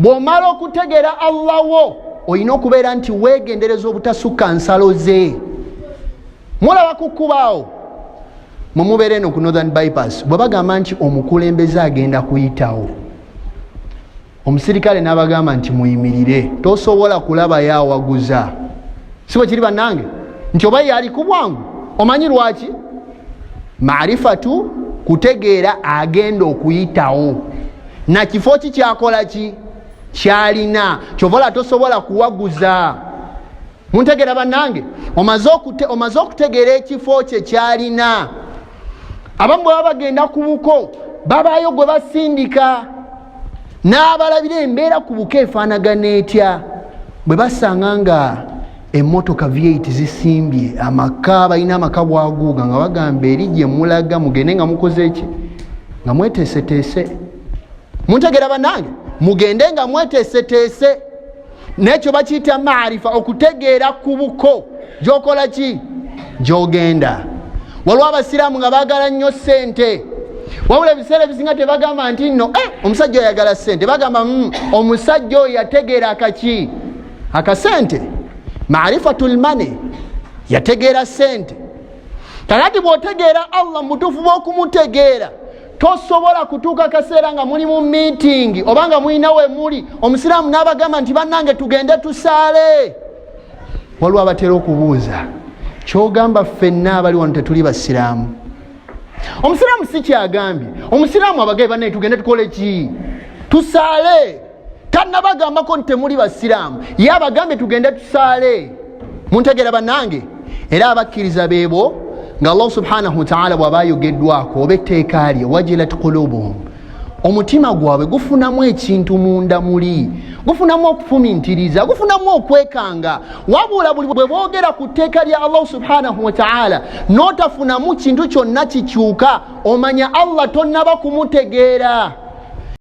bw'omala okutegeera Allah wo olina okubeera nti weegendereza obutasukka nsalo ze. Mulaba kukubaawo mumubeere eno ku Northern Bypass bwe bagamba nti omukulembeze agenda kuyitawo, omusirikale n'abagamba nti muyimirire, tosobola kulaba yawaguza. Si bwe kiri bannange nti oba yali ku bwangu? Omanyi lwaki? Maarifatu, kutegeera agenda okuyitawo na kifo ki kyakola ki kyalina, kyovola tosobola kuwaguza. Muntegeera bannange? Omaze okutegeera ekifo kye kyalina. Abamu bwe bagenda ku buko babaayo gwe basindika n'abalabira embeera ku buko efaanagana etya. Bwe basanga nga emmotoka V8 zisimbye, amaka balina amaka bwaguuga, nga bagamba eri gye mulaga mugende nga mukoze eki, nga mweteeseteese. Muntegeera bannange? Mugende nga mweteeseteese. N'ekyo bakiyita maarifa, okutegeera ku buko gy'okola ki, gy'ogenda. Waliwo abasiraamu nga baagala nnyo ssente, wabula ebiseera ebisinga tebagamba nti nno omusajja oyo ayagala ssente, bagamba omusajja oyo yategeera akaki, akasente. Maarifatul mane, yategeera ssente. Kakati bw'otegeera Allah mutuufu bw'okumutegeera, tosobola kutuuka kaseera nga muli mu meeting oba nga mulina we muli omusiraamu n'abagamba nti bannange tugende tusaale. Waliwo abatera okubuuza, kyogamba ffenna abali wano tetuli basiraamu? Omusiraamu si kyagambye. Omusiraamu abagaye bannaye tugende tukole ki? Tusaale. Tannabagambako nti temuli basiraamu, ye abagambye tugende tusaale. Muntegeera bannange? Era abakkiriza beebo nga Allah subhanahu wa ta'ala bw'aba ayogeddwako oba etteeka lye, wajilat qulubuhum, omutima gwabwe gufunamu ekintu munda muli, gufunamu okufumintiriza, gufunamu okwekanga. Wabula buli bwe boogera ku tteeka lya Allah subhanahu wa ta'ala n'otafunamu kintu kyonna kikyuka, omanya Allah tonnaba kumutegeera.